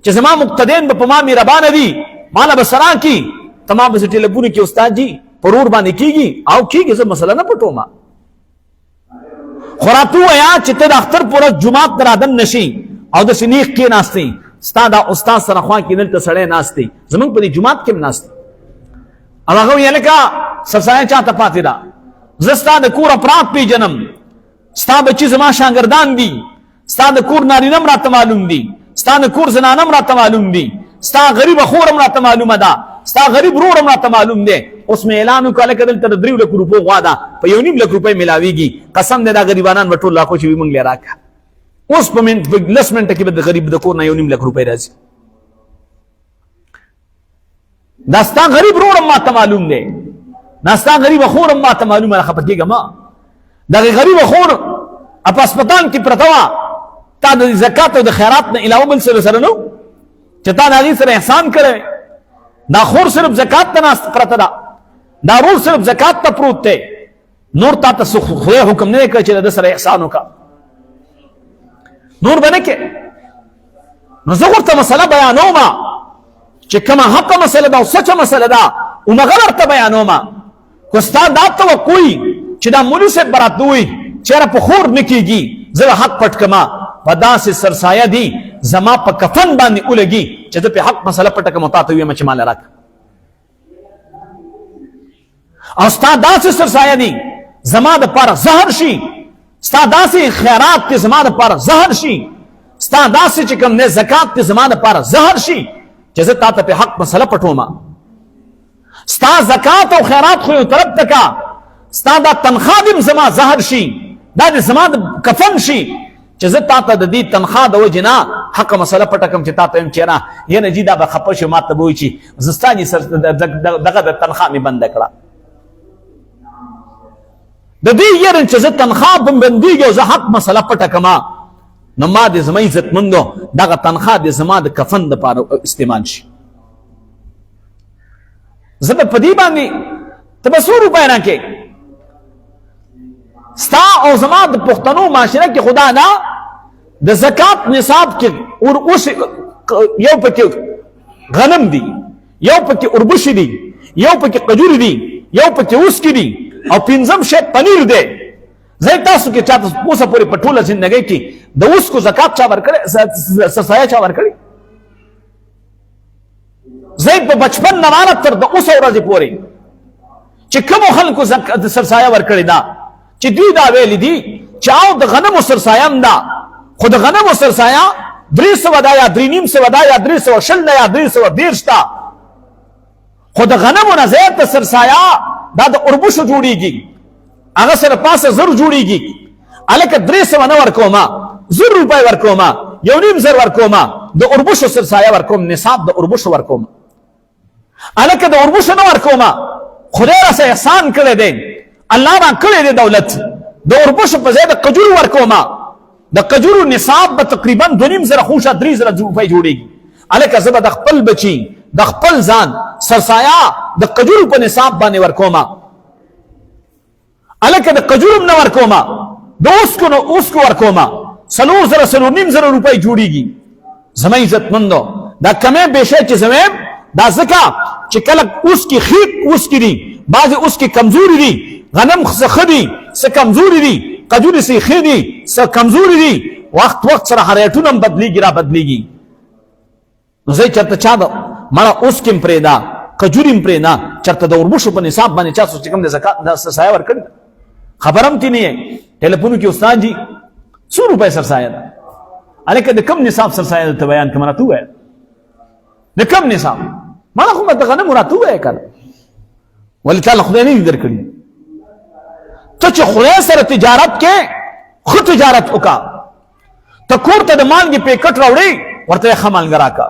چې زما مقتدین به په ما مهربانه دي ماله به سره کي، ته ما پسې ټلیفون کې استاد جي په رور باندې کېږي او کېږي، زه مسله نه پټوم. خو راته ووایه چې ته د اختر په ورځ جومات ته رادن نه شي او داسې نیغ کېناستې، ستا دا استاد سره خوا کې دلته سړی ناست دی، زمونږ په دې جومات کې هم ناست دی، او هغه ویل لکه سرسایه چاته پاتې ده، زه ستا د کور افراد پیژنم، ستا بچي زما شاګردان دي، ستا د کور نارینه هم راته معلوم دي، ستا د کور زنانه هم راته معلوم دي، ستا غریبه خور هم راته معلومه ده، ستا غریب رور هم راته معلوم دی. اوس مې اعلان وکړه لکه دلته د 3 لک روپو غوا ده په 1.5 لک روپۍ میلاویږي، قسم دی دا غریبانان به ټول لاکو چې وي موږ لی راکړه. اوس په 10 منټه کې به د غریب د کور نه 1.5 لک روپۍ راځي. دا ستا غریب رور هم ماته معلوم دی، دا ستا غریبه خور هم ماته معلومه ده، خفه کېږه ما. دغې غریبه خور په هسپتال کې پرته وه، تا د زکات او د خیرات نه علاوه بل سره نه چې تا د هغې سره احسان کړی. دا خور صرف زکات ته ناست پرته ده، دا رور صرف زکات ته پروت دی، نور تا ته خدای حکم نه دی کړی چې د ده سره احسان وکړه، نور به نه کې. نو زه ورته مسله بیانوم چې کومه حقه مسله ده او سچه مسله ده، همغه ورته بیانوم. خو ستا دا توقع چې دا مولوي صاحب به راته ووایي چېره په خور نه کېږي، زه به حق پټ کړمه، په داسې سرسایه دي زما په کفن باندې ولګي چې زه پې حق مسله پټه کړم او تا ته ویم چې ماله راکړه. او ستا داسې سرسایه دي زما دپاره زهر شي، ستا داسې خیرات کې زما دپاره زهر شي، ستا داسې چې کوم دی زکات کې زما دپاره زهر شي چې زه تا ته پې حق مسله پټومه. ستا زکات او خیرات خو یو طرف ته کا، ستا دا تنخواه دې زما زهر شي، دا دې زما د کفن شي چې زه تا ته د دې تنخواه د وجې نه حقه مسله پټه کړم چې تا ته ویم چې نه یعنې جي دا به خفه شي، ما ته به وایي چې زه ستا دغه د تنخواه مې بنده کړه. د دې یرن چې زه تنخواه به بندېږي او زه حق مسله پټه کړمه، نو ما دې زما عزتمندو دغه تنخواه دې زما د کفن دپاره استعمال شي. زه په دې باندې ته به 100 روپۍ راکې. ستا او زما د پښتنو معاشره کې خدا نه د زکات نصاب کې اوس یو پکې غنم دي، یو پکې اوربشي دي، یو پکې قجوري دي، یو پکې اوسکي دي، او پنځم شی پنیر دی. زه تاسو کې چاته اوسه پورې په ټوله زندګۍ کې د اوسکو زکات چا ورکړی؟ سرسایه چا ورکړی؟ زه په بچپن نه مانه تر د اوسه ورځې پورې چې کومو خلکو سرسایه ورکړې ده چې دوی دا ویلي دي چې او د غنمو سرسایه هم ده، خو د غنمو سرسایه 300 ده یا 350 ده یا 320 ده یا 330 ده، خو د غنمو نه زیاته سرسایه دا د اوربشو جوړیږي، هغه سره پاسه زر جوړیږي. الکه 300 نه ورکوما، 100 روپۍ ورکوما، 1.5 زر ورکوما، د اوربشو سرسایه ورکوم، نصاب د اوربشو ورکوم. الکه د اوربشو نه ورکوما، خدای را سره احسان کړی دی، الله را کړی دی دولت، د اوربشو په ځای د قجورو ورکوما، د قجورو نصاب به تقریبا 2.5 زره خوشه 3 زره روپۍ جوړیږي. الکه زه به د خپل بچي د خپل ځان سرسایه د قجورو په نصاب باندې ورکوما، الکه د قجورو نه ورکوما، د اوسکو ورکوما، 4 زره 4.5 زره روپۍ جوړیږي. زما عزتمندو دا کمې بېشی چې زمیم دا ځکه چې کله اوسکي خیب اوسکي دي، بعضې اوسکي کمزوري دي، غنم څه ښه دي څه کمزوري دي، قجوري څه ښې دي څه کمزوري دي، وخت سره ریټونه هم بدلېږي را بدلېږي. نو زه چېرته چا د مړه اوسکي هم پرېږده، قجوري هم پرېږده، چېرته د اوربشو په نصاب باندې چا چې کوم د زکات د سرسایه ورکړې ده خبر هم ترې نه یې. ټلیفون کې استاد جي 100 روپۍ سرسایه ده. الکه د کوم نصاب سرسایه درته بیان کړم، راته ووایه د کوم نصاب؟ ماله خو به د غنمو راته ووایه که نه، ولې تعالی خدای نه دي درکړي. ته چې خدای سره تجارت کې ښه تجارت وکړه، ته کور ته د مالګې پیکټ راوړې ورته یې ښه مالګه راکړه.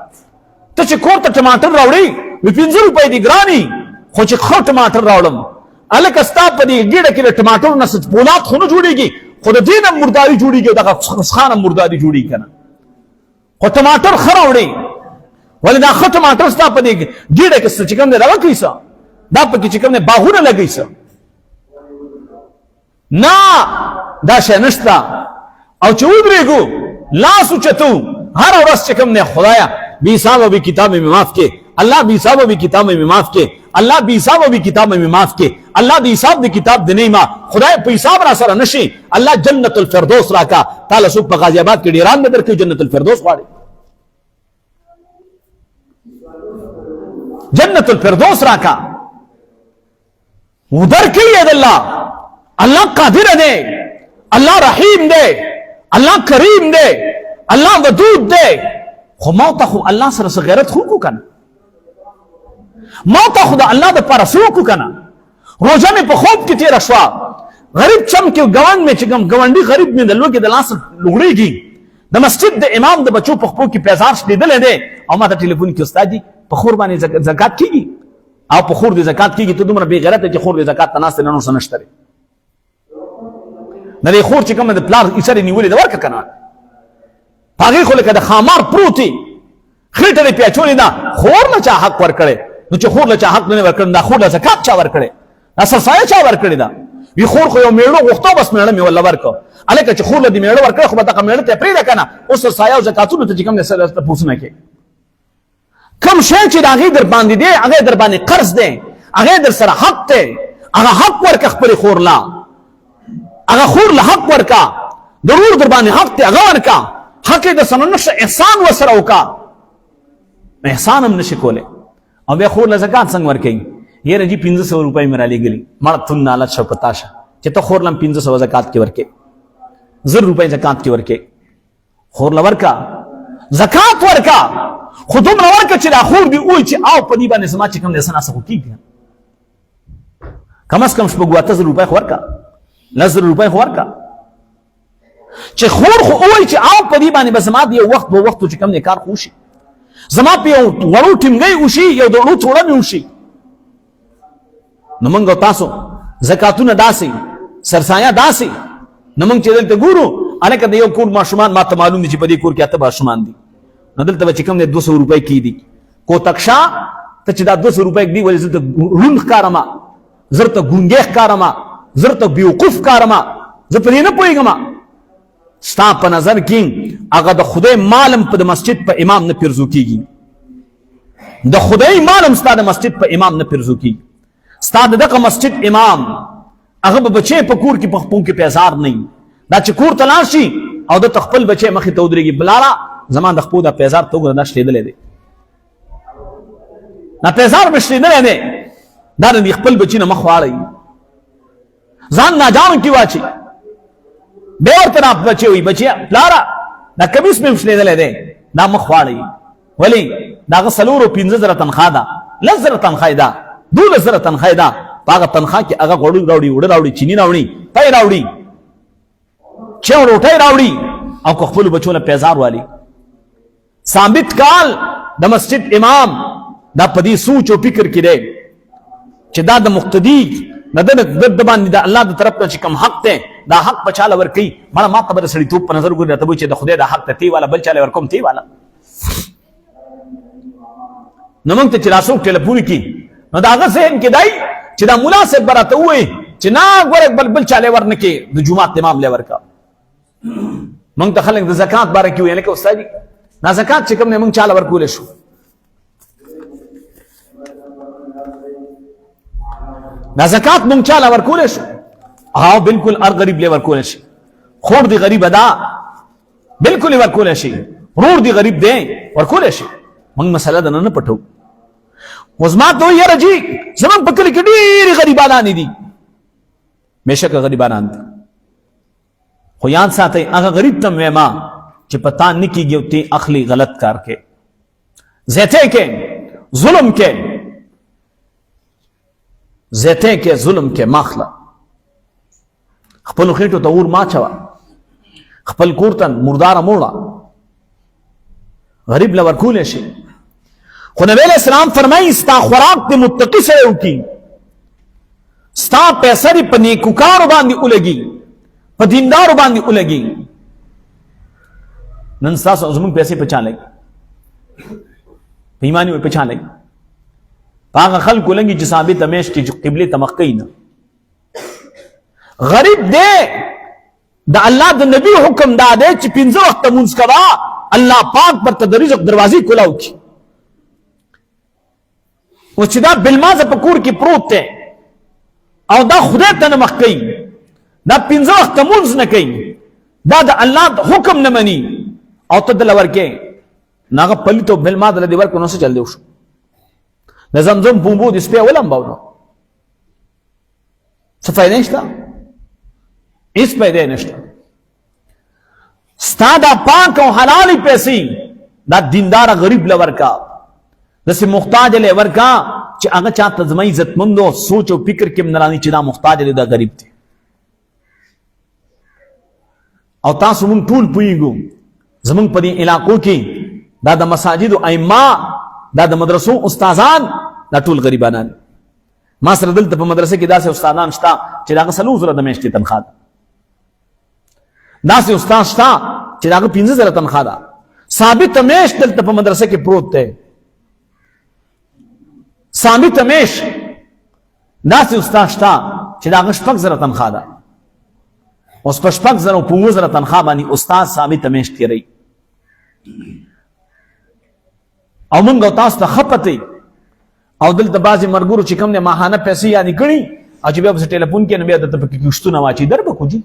ته چې کور ته ټماټر راوړې 15 روپۍ دي ګراني، خو چې ښه ټماټر راوړم، الکه ستا په دې ګېډه کې د ټماټرو نه پولاد خو نه جوړېږي، خو د دې نه مرداري جوړېږي او دغه خسخان هم مرداري جوړېږي که نه. خو ټماټر ښه راوړې، ولې دا ښه ټماټر ستا په دې ګېډه کې چې کوم دی راوکړي څه، دا پکې چې کوم دی باغونه لګوي څه، نه دا شی نشته. او چې ودرېږو لاس اوچتو هر ورځ چې کوم دی خدایه بې حسابه بې کتابه مې معاف کې، الله بې حسابه بې کتابه مې معاف کې، الله بې حسابه بې کتابه مې معاف کې، الله د حساب د کتاب د نه ما خدای په حساب را سره نشي. الله جنت الفردوس راکا، تعالی څوک په غازی آباد کې ډیران نه درکوي جنت الفردوس غواړي، جنت الفردوس راکا ودرکوي د الله. الله قادر دی، الله رحیم دی، الله کریم دی، الله ودود دی. خو ما ته خو الله سره څه غیرت خو وکړو که نه، ما ته خو د الله دپاره څه وکړو که نه. روژه مې په خوب کې تېره شوه، غریب چم کې ګاونډ مې چې کوم ګاونډي غریب مې د لوږې د لاسه لوړېږي، د مسجد د امام د بچو په خپو کې پیزار شلېدلی دی، او ما ته ټلیفون کې استاد جي په خور باندې زکات کېږي، او په خور دې زکات کېږي، ته دومره بې غیرته چې خور دې زکات ته ناست دی، نه نور څه نشته دی. د دې خور چې کومه د پلار ایسر یې نیولې ده ورکړه که نه، په هغې خو لکه د خامار پروت وي، خېټه دې پې اچولې ده، خور له چا حق ورکړی؟ نو چې خور له چا حق نه ورکړی، دا خور له زکات چا ورکړی؟ دا سرسایه چا ورکړې ده؟ وي خور خو یو میړه غوښتو بس میړه مې ولله ورکړه، هلکه چې خور له دې میړه ورکړی خو به دغه میړه ته یې پرېږده که نه. اوس سرسایه او زکاتونو ته چې کوم دی سره تپوسونه کوي، کوم شی چې د هغې در باندې دی، هغې در باندې قرض دی، هغې در سره حق دی، هغه حق ورکړه خپلې خور له، هغه خور له حق ورکړه، ضرور در باندې حق دی، هغه ورکړه، حق یې در سره نشته، احسان ورسره وکړه، احسان هم نشي کولی. او بیا خور له زکات څنګه ورکوي؟ یاره جي 1500 روپۍ مې رالیږلي، مړه تون نالت شو په تا شه چې ته خور له 1500 زکات کې ورکې، 1000 روپۍ زکات کې ورکې، خور له ورکه زکات ورکه، خو دومره ورکه چې دا خور دې ووایي چې او په دې باندې زما چې کوم دی څه ناڅه خو کېږي، کم از کم شپږ 8000 روپۍ خو ورکه، 10,000 روپۍ خو ورکه، چې خور خو ووایي چې او په دې باندې به زما د یو وخت به وختو چې کوم دی کار خو وشي، زما په یو وړو ټینګۍ وشي، یو د وړو توړه مې وشي. نو موږ او تاسو زکاتونه داسې سرسایه داسې، نو موږ چې دلته ګورو هلکه د یو کور ماشومان ما ته معلوم دي چې په دې کور کې 8 ماشومان دي، نو دلته به چې کوم دی 200 روپۍ کې دي، کوتک شاه ته چې دا 200 روپۍ دی ولې زه ته ړوند ښکارم، زه ته ګونګی ښکارم، زه ته بیوقوف ښکارم، زه په دې نه پوهېږم. ستا په نظر کې هغه د خدای مالم په د مسجد په امام نه پیرزو کېږي، د خدای مالم ستا د مسجد په امام نه پیرزو کېږي. ستا د دغه مسجد امام هغه به بچی په کور کې په خپو کې پیزار نه وي، دا چې کور ته لاړ شي او د خپل بچی مخې ته ودرېږي، بلاله زما د خپو دا پیزار ته وګوره دا شلېدلی دی، دا پیزار مې شلېدلی دی، دا د خپل بچي نه مخ واړوي، ځان ناجام کې واچي. بیا ورته دا بچی وي بچیه پلاره دا کمیس مې شلېدلی دی، دا مخ واړوي. ولې د هغه 4 او 15 زره تنخوا ده، 10 زره تنخوا یې ده، 12 زره تنخوا یې ده، په هغه تنخوا کې هغه غوړي راوړي، اوړه راوړي، چیني راوړي، پی راوړي، چیو روټۍ راوړي او که خپلو بچو له پیزار والي. ثابت کال د مسجد امام دا په دې سوچ او فکر کې دی چې دا د مقتدي د باندې د الله د طرف نه چې کوم حق دی دا حق په چاله ورکوي. مړه ما ته به د سړیتوب په نظر ګوري، راته وایي چې د خدای دا حق ته تی والا بل چاله ورکوم تی والا. نو موږ ته چې راسوک ټلیفون کي نو د هغه ذهن کې دی چې دا ملا صاحب به راته ووایي چې نه ګوره بل چاله ورنه کې د جومات امام لی ورکه. موږ ته خلک د زکات باره کې وایي لکه استاد جي نا زکات چې کوم نه موږ چاله ورکولی شو. دا زکات مونږ چاله ورکولی شو؟ ها بالکل هر غریب لی ورکولی شي، خور دی غریبه ده بالکل ورکولی شي، رور دی غریب دی ورکولی شي. مونږ مسله د نه پټو. اوس ما ته وایي یاره جي زموږ په کلي کې ډېرې غریبانانې دي، بېشکه غریبانان دي، خو یاد ساتئ هغه غریب ته مې ما چې په تا نه کېږي او ته اخلي غلط کار کې، زیتی کې، ظلم کې، زیتی کې، ظلم کې ماخله. خپلو خېټو ته اور ماچوه، خپل کور ته مرداره موړه، غریب له ورکولی شي. خو نبی علیہ السلام فرمایي ستا خوراک د متقي سره وکړي، ستا پیسه دې په نیکوکارو باندې ولګي، په دیندارو باندې ولګي. نن ستاسو زموږ پیسې په چا لګي؟ په ایماني په چا لګي؟ په هغه خلکو لګي چې ثابته میاشت کې قبلې ته مخ کوي نه. غریب دی د الله د نبی حکم دا دی چې 15 وخته مونځ کوه، الله پاک ورته د رزق دروازې کولاو کړي. اوس چې دا بالمازه په کور کې پروت دی او دا خدای ته نه مخ کوي، دا 15 وخته مونځ نه کوي، دا د الله حکم نه مني او ته دله ورکې نو هغه پلیت او بالما دله دې ورکړو نو څه چل دی وشو؟ د زمزم په اوبو دې سپی ولمباو نو څه فایده نشته؟ هېڅ فایده نشته. ستا دا پاک او حلالې پیسې دا دینداره غریب له ورکا، داسې محتاج له ورکا چې هغه چاته زما عزتمند او سوچ او فکر کې نه راني چې دا محتاج دی دا غریب دی. او تاسو مونږ ټول پوهېږو زمونږ په دې علاقو کې دا د مساجدو ائمه، دا د مدرسو استادان، دا ټول غریبانان. ما سره دلته په مدرسه کې داسې استادان شته چې د هغه 4 زره د میاشتې تنخوا ده، داسې استاد شته چې د هغه 15 زره تنخوا ده، ثابته میاشت دلته په مدرسه کې پروت دی، ثابته میاشت. داسې استاد شته چې د هغه 6 زره تنخوا ده، اوس په 6 زره او 5 زره تنخوا باندې استاد ثابته میاشت تېروي. او مونږ او تاسو ته ښه پته او دلته بعضې مرګورو چې کوم دی ماهانه پیسې یادې کړي او چې بیا پسې ټلیفون کې نو بیا درته پکې کښتونه واچوي. در به کوجي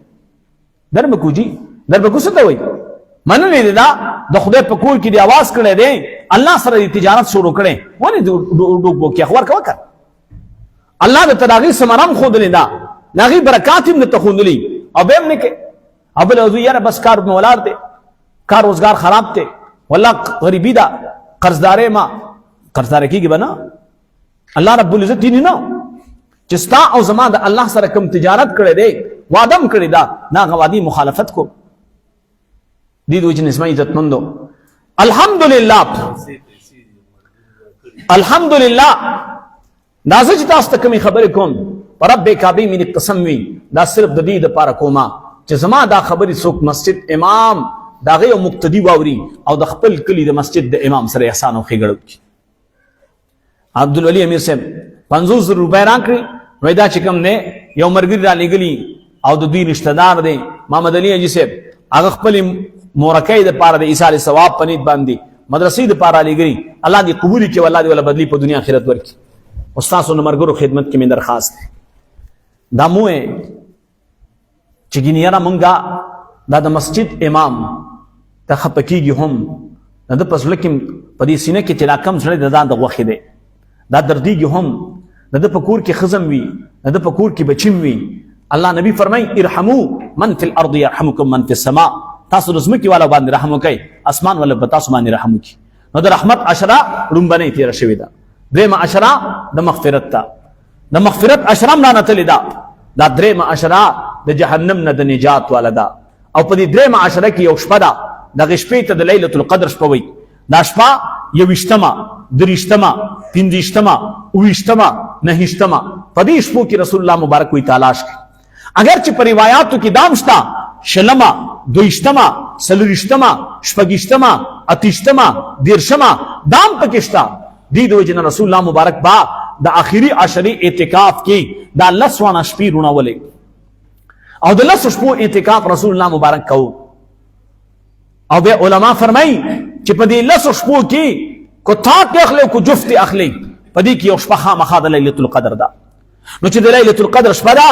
در به کوجي در به کو څه ته وایي؟ منلې دی دا د خدای په کور کې دی اواز کړی دی، الله سره د تجارت شروع کړی، ولې ډوک بوکې اخبار کوه که الله د ته د هغې ثمره هم ښودلې ده، د هغې برکات هم درته ښودلي او بیا هم نه کوې. او بل وضو یاره بس کار مې ولاړ دی، کار روزګار خراب دی، والله غریبي ده، قرضدارې ما قرضداره کېږي به نه. الله رب العزت دې نه چې ستا او زما د الله سره کوم تجارت کړی دی، وعده هم کړې ده، نه هغه وعدې مخالفت کو دې د وجې نه زما عزتمندو. الحمدلله الحمدلله دا زه چې تاسو ته کومې خبرې کوم په رب کعبې مې قسم وي دا صرف د دې دپاره کومه چې زما دا خبرې څوک مسجد امام د هغې یو مقتدي واوري او د خپل کلي د مسجد د امام سره احسان او ښېګړه وکړي. عبدالولی امیر صاحب 50 روپۍ راکړي، وای دا چې کوم دی یو مرګري را لېږلي او د دوی رشتہ دار دی محمد علي حاجي صاحب، هغه خپل مورکۍ د پاره د ایصال ثواب پنید باندې مدرسې د پاره لېږلي. الله دې قبول کړي، الله دې ولا بدلی په دنیا آخرت ورکړي. استاد نو مرګرو خدمت کې مې درخواست دی دا مو چې ګینیرا مونږه دا د مسجد امام ته خپکیږي هم د پس لکم په دې سینه کې چې لا کم سره د غوښې دی دا دردیږي هم د په کور کې خزم وي د په کور کې بچیم وي. الله نبی فرمای ارحمو من فی الارض يرحمکم من فی السماء، تاسو د ځمکې والا باندې رحم وکئ، اسمان والا به تاسو باندې رحم وکړي. نو د رحمت عشره لومبنۍ تېره شوې ده. درېیمه عشره د مغفرت ته، د مغفرت عشره هم رانتلې ده. دا درېیمه عشره د جهنم نه د نجات والا ده. او په دې درېیمه عشره کې یو شپه ده، دغې شپې ته د لیلة القدر شپه وایي. دا شپه 21مه 23مه 25مه 28مه 29مه په دې شپو کې رسول الله مبارک وی تلاش کړي. اگر چې په روایاتو کې دام شته 20مه 22مه 24مه 26مه 28مه 30مه دام پکې شته. دې د وجې نه رسول الله مبارک با د آخري عشرې اعتکاف کې دا 10 وانه شپې روڼولې او د 10 شپو اعتکاف رسول الله مبارک کوو. او بیا علما فرمایي چې په دې 10 شپو کې کو تاک اخلي کو جفت اخلي، په دې کې یو شپه خامخا د لیلة القدر ده. نو چې د لیلة القدر شپه ده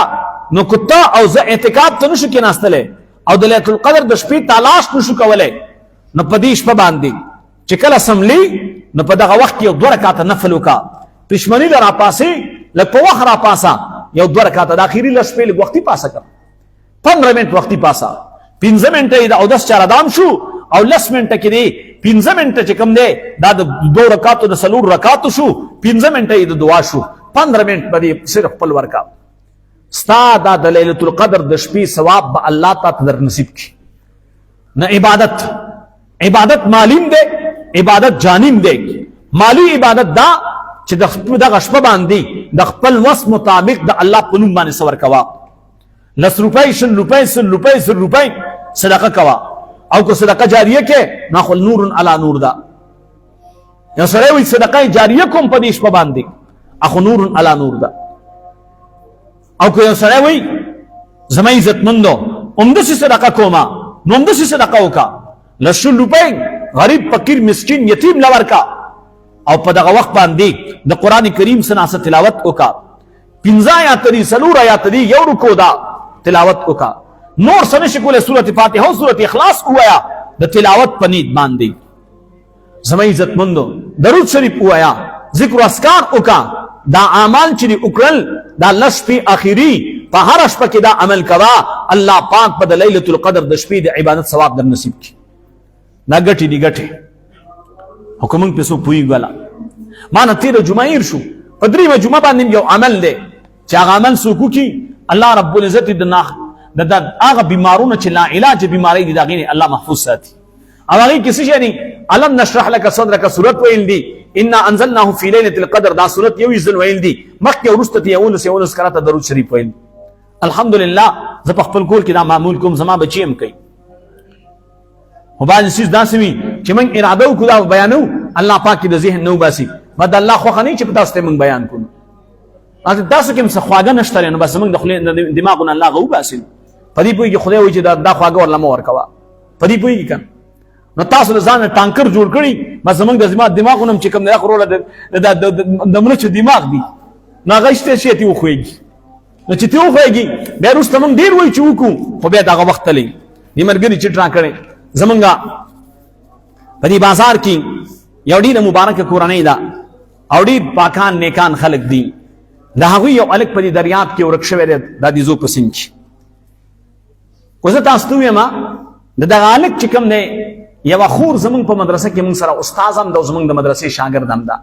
نو کتا او زه اعتکاف ته نشو کېناستلی او د لیلة القدر د شپې تلاش نشو کولی، نو په دې شپه باندې چې کله سملی نو په دغه وخت کې یو 2 رکعاته نفل وکړه، پښمني له راپاسې لږ په وخت راپاسه، یو 2 رکعاته د اخري لس شپې لږ وختي پاسه کړه، 15 منټ وختي پاسه، 15 منټه یې د اودس چاره دام شو او 10 منټه کې دی 15 منټه چې کوم دی دا د 2 رکعاتو د 4 رکعاتو شو، 15 منټه یې د دعا شو، 15 منټ به صرف خپل ورکا. ستا دا د لیلة القدر د شپې ثواب به الله تعالی در نصیب کړي. نه عبادت مالیم دی، عبادت جانیم دی. مالی عبادت دا چې دغه شپه باندې د خپل وس مطابق د الله په نوم باندې څه ورکوه، 10 روپۍ 100 روپۍ 100 روپۍ 100 روپۍ صدقه کوه. او که صدقه جاریه کې نو خو نور علی نور ده. یو سړی وایي صدقه جاریه کوم په دې شپه باندې، اخو نور علی نور ده. او که یو سړی وایي زما عزتمندو همداسې صدقه کومه نو همداسې صدقه وکړه، 100 روپۍ غریب فقیر مسکین یتیم له ورکړه او په دغه وخت باندې د قرآن کریم څه ناڅه تلاوت وکړه، 15 آیاته دي 4 آیاته دي، یو رکوع ده تلاوت وکړه، نور څه نشي کولی، سورة فاتحه او سورة اخلاص ووایه د تلاوت په نیت باندې. زما عزتمندو درود شریف ووایه، ذکر و اذکار وکړه. دا اعمال چې دي وکړل دا 10 شپې اخري په هره شپه کې دا عمل کوه، الله پاک په د لیلة القدر د شپې د عبادت ثواب در نصیب کړي. دا ګټې دي ګټې خو که موږ پې څوک پوهېږو والا ما نه تېره جمعه هېر شو، په 3مه جمعه باندې یو عمل دی چې هغه عمل څوک وکړي الله رب العزت د هغه بیمارونه چې لا علاج بیماری دي د هغې نه الله محفوظ ساتي. او هغې کې څه شی دي؟ الم نشرح لك صدرك صورت ویل دي، انا انزلناه في ليله القدر دا صورت یو ځل ویل دي، مخکې وروسته ته 11 کراته درود شریف ویل. الحمدلله زه په خپل کور کې دا معمول کوم، زما بچي هم کوي. خو بعضې څیز داسې وي چې موږ اراده وکړو دا بیانو الله پاک د ذهن نه وباسي، به د الله خوښه نه وي چې په تاسو ته موږ بیان کړو. تاسو کې هم څه خواږه نشته دی نو بس موږ د خولې دماغونه الله هغه وباسي. په دې پوهېږي خدای وایي چې دا خواږه ورله مه ورکوه، په دې پوهېږي که نو تاسو له ځانه ټانکر جوړ کړي، بس زموږ د دماغونه هم چې کوم دی هغه وروله د مرچو دماغ دي نو هغه شته شی ترې وښویږي. نو چې ترې وښویږي بیا وروسته موږ ډېر وایو چې وکړو، خو بیا د هغه وخت تللی. دې ملګري چټ راکړی زمونږ په دې بازار کې یو ډېره مبارکه کورنۍ ده او ډېر پاکان نیکان خلک دي. د هغوی یو هلک په دې دریاب کې ورک شوی دی، دا د زو په سیند کې. خو زه تاسو ته ووایم د دغه هلک چې کوم دی یوه خور زمونږ په مدرسه کې موږ سره استاذ هم ده او زمونږ د مدرسې شاګرد هم ده.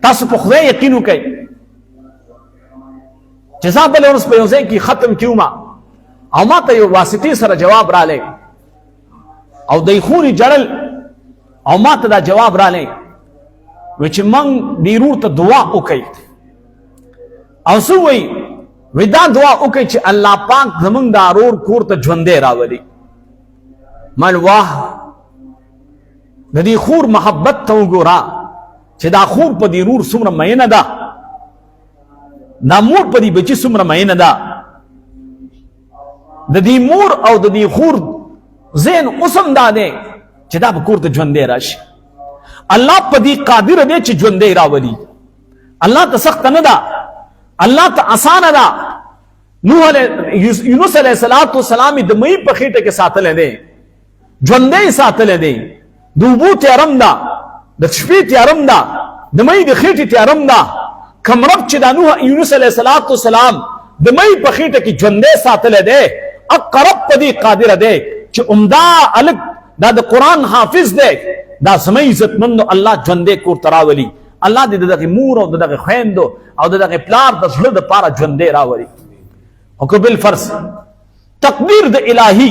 تاسو په خدای یقین وکئ چې زه بله ورځ په یو ځای کې ختم کیوم او ما ته یو واسطې سره جواب رالی او دی خورې جړل او ما ته دا جواب رالی وی چې موږ دې ورور ته دعا وکئ او څه وایي وی دا دعا وکئ چې الله پاک زمونږ دا ورور کور ته ژوندی راولي. مال واه د دې خور محبت ته وګوره چې دا خور په دې رور څومره مینه ده، دا مور په دې بچي څومره مینه ده. د دې مور او د دې خور ذهن اوسم دا دی چې دا به کور ته ژوندی راشي. الله په دې قادر دی چې ژوندی راولي. الله ته سخت نه ده، الله ته اسانه ده. یونس علیه السلام د مئی په خېټه کې ساتلی دی، ژوندی ساتلی دی. د اوبو تیارم ده، د شپې تیارم ده، د مئی د خېټې تیارم ده. کوم رب چې دا یونس علیه السلام د مئی په خېټه کې ژوندی ساتلی دی، اقرب په دې قادر دی چې عمده الک دا د قرآن حافظ دی، دا زموږ عزتمندو الله ژوندی کور ته راولي. الله دې دغه مور او دغه خویندو او دغه پلار د زړه دپاره ژوندی راولي. او که بالفرض تقدیر د الهی،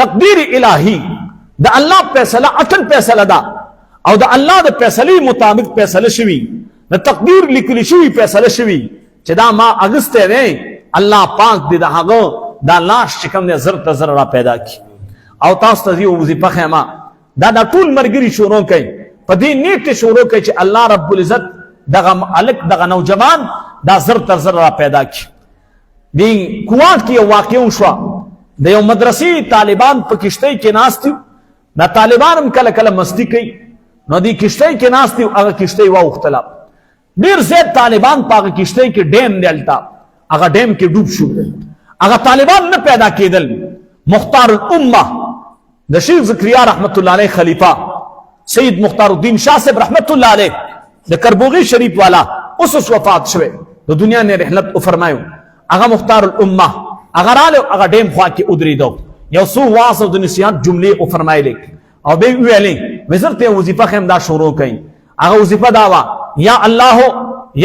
تقدیر الهی د الله فیصله اټل فیصله ده او د الله د فیصلې مطابق فیصله شوي، د تقدیر لیکل شوي فیصله شوي چې دا ما اغستی دی، الله پاک دې د هغه دا لاش چې کوم دی زر ته زر را پیدا کړي. او تاسو ته یو وظیفه ښیم، دا ټول ملګري شروع کوي په دې نیټ شروع کوي چې الله رب العزت دغه الک دغه نوجوان دا زر تر زر را پیدا کړي. دی کوات کې یو واقعه وشوه، د یو مدرسې طالبان په کشتۍ کې ناست دي. دا طالبان هم کله کله مستی کوي، نو دی کشتۍ کې ناست دي، هغه کشتۍ واوښتله. ډېر زیات طالبان په هغه کشتۍ کې ډیم دی، هلته هغه ډیم کې ډوب شو. هغه طالبان نه پیدا کېدل. مختار الامه د شیخ زکریا رحمت الله علیه خلیفہ سید مختار الدین شاه صاحب رحمت الله علیه د کربوغی شریف والا اوس وفات شوه، د دنیا نه رحلت او فرمایو. هغه مختار الامه هغه رااله، هغه ډیم خوا کې ودرېدو، یو څو واعظ او د نصیحت جملې او فرمایلې او به ویلې وزارت وظیفه خیم دا شروع کړي. هغه وظیفه دا وا یا الله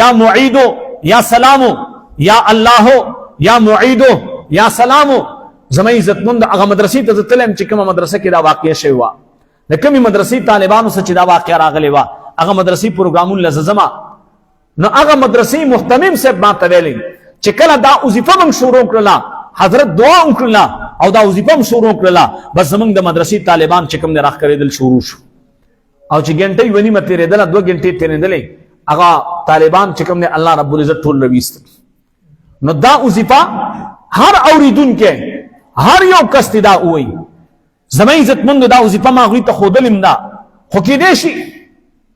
یا معید یا سلام، یا الله یا معید یا سلام. زموږ عزتمند هغه مدرسې ته تلم چې کومه مدرسه کې دا واقعه شوی وه، د کومې مدرسې طالبانو سره چې دا واقعه راغلی وه، هغه مدرسې پروګرامونه لزما. نو هغه مدرسې محتمم صاحب ما ته ویلي چې کله دا وظیفه موږ شروع کړله، حضرت دعا وکړله او دا وظیفه هم شروع کړله، بس زموږ د مدرسې طالبان چې کوم دی راښکارېدل شروع شو. او چې ګنټۍ ونیمه تېرېدله، 2 ګنټې تېرېدلې، هغه طالبان چې کوم دی الله رب العزت ټول راویستل. نو دا وظیفه هر اوریدونکی هر یو کس ته دا وایي. زموږ عزتمندو دا وظیفه ما هغوی ته ښودلې ده، خو کېدای شي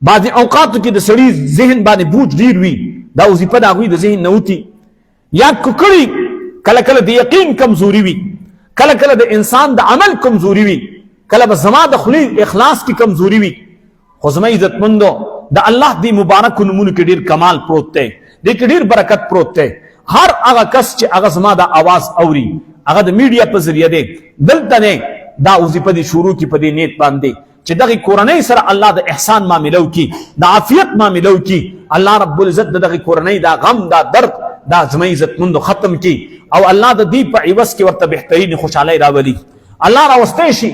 بعضې اوقاتو کې د سړي ذهن باندې بوج ډېر وي، دا وظیفه د هغوی د ذهن نه وتي. یا ککړي کله کله د یقین کمزوري وي، کله کله د انسان د عمل کمزوري وي، کله به زما د خولې اخلاص کې کمزوري وي. خو زموږ عزتمندو د الله دې مبارکو نومونو کې ډېر کمال پروت دی، دې کې ډېر برکت پروت دی. هر هغه کس چې هغه زما د آواز اوري، هغه د میډیا په ذریعه دی دلته نه دا وظیفه دې شروع کړي په دې نیت باندې چې دغه کورنۍ سره الله د احسان معامله وکړي، د عافیت معامله وکړي. الله رب العزت دغه کورنۍ دا غم دا درد دا زموږ عزتمندو ختم کړي او الله د دې په عوض کې ورته بهترین خوشحالۍ راولي. الله راوستی شي.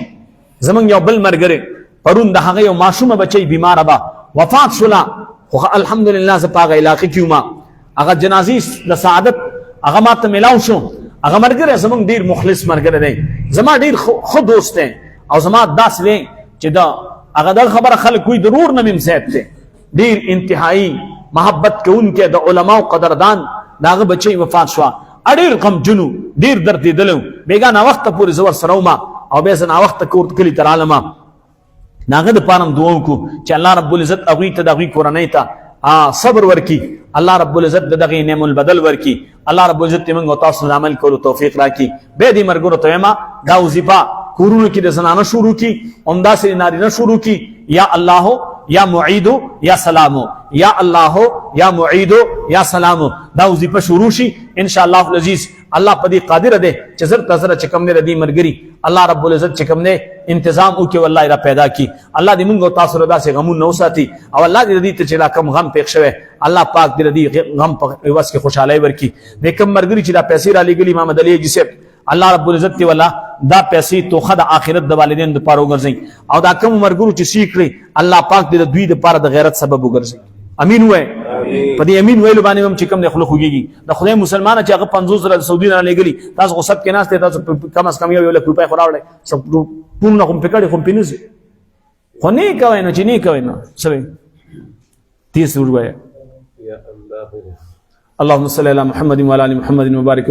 زموږ یو بل ملګری پرون د هغه یو ماشومه بچی بیماره به وفات شوله، خو الحمدلله زه په هغه علاقې کې وم، هغه جنازې د سعادت هغه ما ته میلاو شو. هغه ملګری زموږ ډېر مخلص ملګری دی، زما ډېر ښه دوست دی او زما داسې دی چې دا هغه دغه خبره خلک وایي د رور نه مې زیات دی، ډېر انتهایي محبت کوونکی د علماو قدردان. د هغه بچی وفات شوه، ډېر غمجن و، ډېر دردېدلی و. بېګا ناوخته پورې زه ورسره وم او بیا زه ناوخته کلي ته رالم. د هغه دپاره هم دعا وکړو چې الله رب العزت هغوی ته د هغوی کورنۍ ته صبر ورکړي، الله رب العزت د دغه نعم البدل ورکړي، الله رب العزت موږ او تاسو د عمل کولو توفیق راکړي. بیا دې ملګرو ته وایم دا وظیفه کورونو کې د زنانه شروع کړي، همداسې نارینه شروع کړي. یا الله یا معید یا سلام، یا الله یا معید یا سلام، دا وظیفه شروع شي ان شاء الله العزیز. الله په دې قادر دی چې زر تزر چې کوم دی ملګري الله رب العزت چې کوم دی انتظام وکړي والله را پیدا کړي. الله دې موږ او تاسو له داسې غمونو نه وساتي او الله دې دې ته چې لا کم غم پېښ شوی الله پاک دې دې غم په عوض کې خوشحالۍ ورکړي. د کوم ملګري چې دا پیسې را لېږلي محمد علي حاجي صاحب الله رب العزت دی ولا دا پیسې توخه د آخرت د والدین د پاره وګرځي او دا کوم مرګرو چې سیکړي الله پاک دې د دوی د پاره د غیرت سبب وګرځي. امین وای. په دې امین ویلو باندې هم چې کوم د خلق خوږي د خدای مسلمانانو چې هغه 50 زره سعودي نه لګلي تاسو غصب کې ناشته تاسو کم از کم یو لک روپۍ خوراوړل سب پونه کوم پکړې کوم پینځي خو نه کوي نو چې نه کوي نو سوي 30 ضرور وایه. اللهم صل علی محمد وعلى ال محمد وبارک